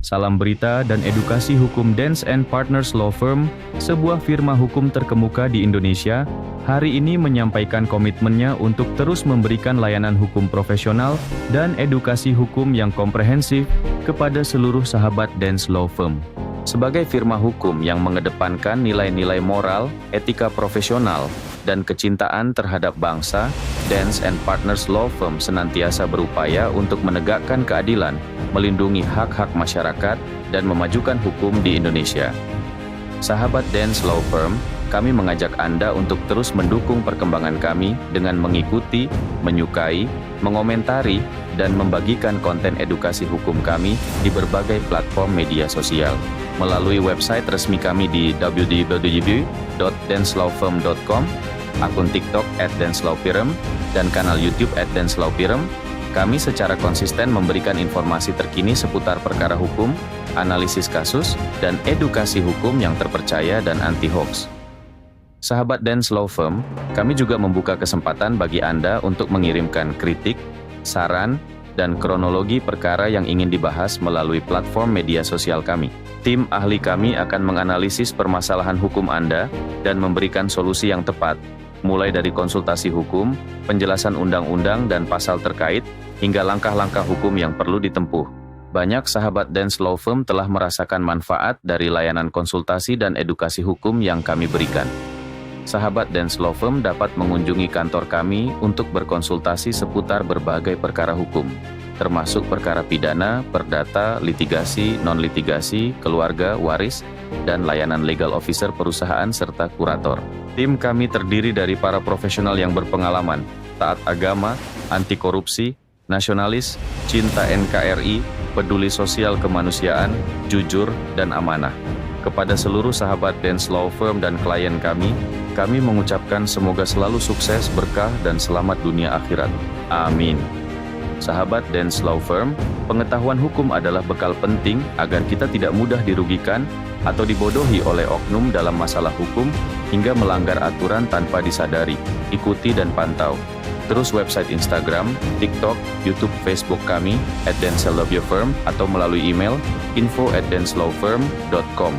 Salam berita dan edukasi hukum Dance & Partners Law Firm, sebuah firma hukum terkemuka di Indonesia, hari ini menyampaikan komitmennya untuk terus memberikan layanan hukum profesional dan edukasi hukum yang komprehensif kepada seluruh sahabat Dance Law Firm. Sebagai firma hukum yang mengedepankan nilai-nilai moral, etika profesional, dan kecintaan terhadap bangsa, Dance & Partners Law Firm senantiasa berupaya untuk menegakkan keadilan, melindungi hak-hak masyarakat, dan memajukan hukum di Indonesia. Sahabat Dance Law Firm, kami mengajak Anda untuk terus mendukung perkembangan kami dengan mengikuti, menyukai, mengomentari, dan membagikan konten edukasi hukum kami di berbagai platform media sosial. Melalui website resmi kami di www.dancelawfirm.com, akun TikTok @dancelawfirm, dan kanal YouTube @dancelawfirm, kami secara konsisten memberikan informasi terkini seputar perkara hukum, analisis kasus, dan edukasi hukum yang terpercaya dan anti-hoax. Sahabat Dance Law Firm, kami juga membuka kesempatan bagi Anda untuk mengirimkan kritik, saran, dan kronologi perkara yang ingin dibahas melalui platform media sosial kami. Tim ahli kami akan menganalisis permasalahan hukum Anda dan memberikan solusi yang tepat, mulai dari konsultasi hukum, penjelasan undang-undang dan pasal terkait, hingga langkah-langkah hukum yang perlu ditempuh. Banyak sahabat Dance Law Firm telah merasakan manfaat dari layanan konsultasi dan edukasi hukum yang kami berikan. Sahabat Dance Law Firm dapat mengunjungi kantor kami untuk berkonsultasi seputar berbagai perkara hukum, termasuk perkara pidana, perdata, litigasi, non-litigasi, keluarga, waris, dan layanan legal officer perusahaan serta kurator. Tim kami terdiri dari para profesional yang berpengalaman, taat agama, anti korupsi, nasionalis, cinta NKRI, peduli sosial kemanusiaan, jujur, dan amanah. Kepada seluruh sahabat Dance Law Firm dan klien kami mengucapkan semoga selalu sukses, berkah, dan selamat dunia akhirat. Amin. Sahabat Dance Law Firm, pengetahuan hukum adalah bekal penting agar kita tidak mudah dirugikan atau dibodohi oleh oknum dalam masalah hukum hingga melanggar aturan tanpa disadari. Ikuti dan pantau terus website Instagram, TikTok, YouTube, Facebook kami @dancelawfirm atau melalui email info@dancelawfirm.com.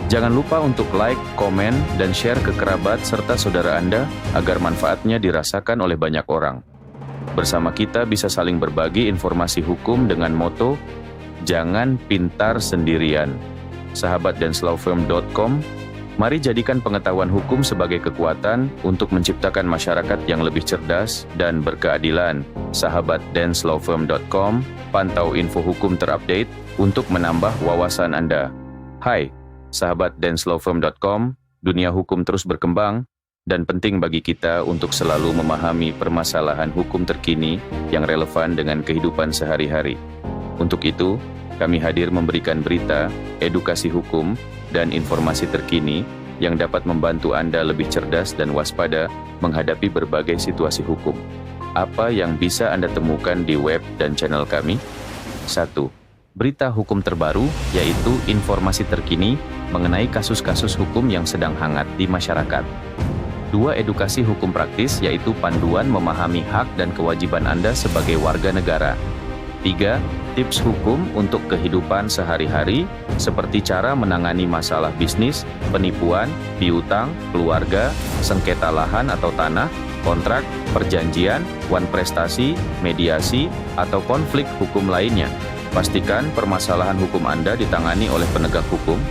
Jangan lupa untuk like, komen, dan share ke kerabat serta saudara Anda agar manfaatnya dirasakan oleh banyak orang. Bersama kita bisa saling berbagi informasi hukum dengan moto, jangan pintar sendirian. Sahabat dancelawfirm.com, mari jadikan pengetahuan hukum sebagai kekuatan untuk menciptakan masyarakat yang lebih cerdas dan berkeadilan. Sahabat dancelawfirm.com, pantau info hukum terupdate untuk menambah wawasan Anda. Hai, sahabat dancelawfirm.com, dunia hukum terus berkembang, dan penting bagi kita untuk selalu memahami permasalahan hukum terkini yang relevan dengan kehidupan sehari-hari. Untuk itu, kami hadir memberikan berita, edukasi hukum, dan informasi terkini yang dapat membantu Anda lebih cerdas dan waspada menghadapi berbagai situasi hukum. Apa yang bisa Anda temukan di web dan channel kami? 1. Berita hukum terbaru, yaitu informasi terkini mengenai kasus-kasus hukum yang sedang hangat di masyarakat. 2. Edukasi hukum praktis, yaitu panduan memahami hak dan kewajiban Anda sebagai warga negara. 3. Tips hukum untuk kehidupan sehari-hari, seperti cara menangani masalah bisnis, penipuan, piutang, keluarga, sengketa lahan atau tanah, kontrak, perjanjian, wan prestasi, mediasi, atau konflik hukum lainnya. Pastikan permasalahan hukum Anda ditangani oleh penegak hukum,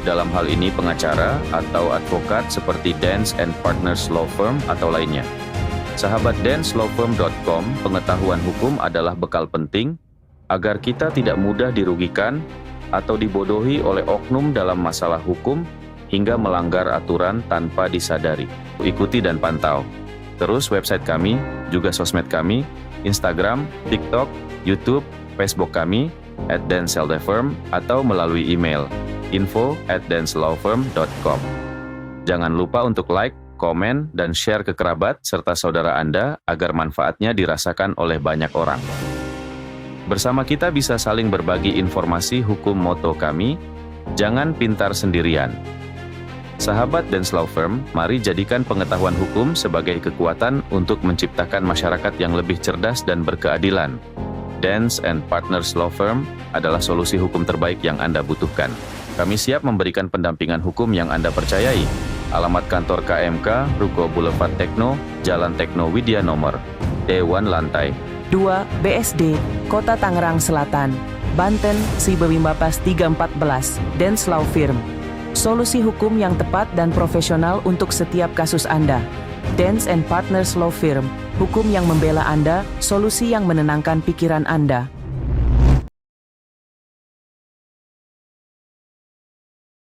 dalam hal ini pengacara atau advokat seperti Dance & Partners Law Firm atau lainnya. Sahabat dancelawfirm.com, pengetahuan hukum adalah bekal penting agar kita tidak mudah dirugikan atau dibodohi oleh oknum dalam masalah hukum hingga melanggar aturan tanpa disadari. Ikuti dan pantau terus website kami, juga sosmed kami, Instagram, TikTok, YouTube, Facebook kami @dancelawfirm atau melalui email info@dancelawfirm.com. Jangan lupa untuk like, komen, dan share ke kerabat serta saudara Anda agar manfaatnya dirasakan oleh banyak orang. Bersama kita bisa saling berbagi informasi hukum moto kami, jangan pintar sendirian. Sahabat Dance Law Firm, mari jadikan pengetahuan hukum sebagai kekuatan untuk menciptakan masyarakat yang lebih cerdas dan berkeadilan. Dance and Partners Law Firm adalah solusi hukum terbaik yang Anda butuhkan. Kami siap memberikan pendampingan hukum yang Anda percayai. Alamat kantor KMK, Ruko Boulevard Tekno, Jalan Tekno Widya nomor D1 lantai 2 BSD, Kota Tangerang Selatan, Banten, Sibewimbapas 314, Dance Law Firm. Solusi hukum yang tepat dan profesional untuk setiap kasus Anda. Dance and Partners Law Firm, hukum yang membela Anda, solusi yang menenangkan pikiran Anda.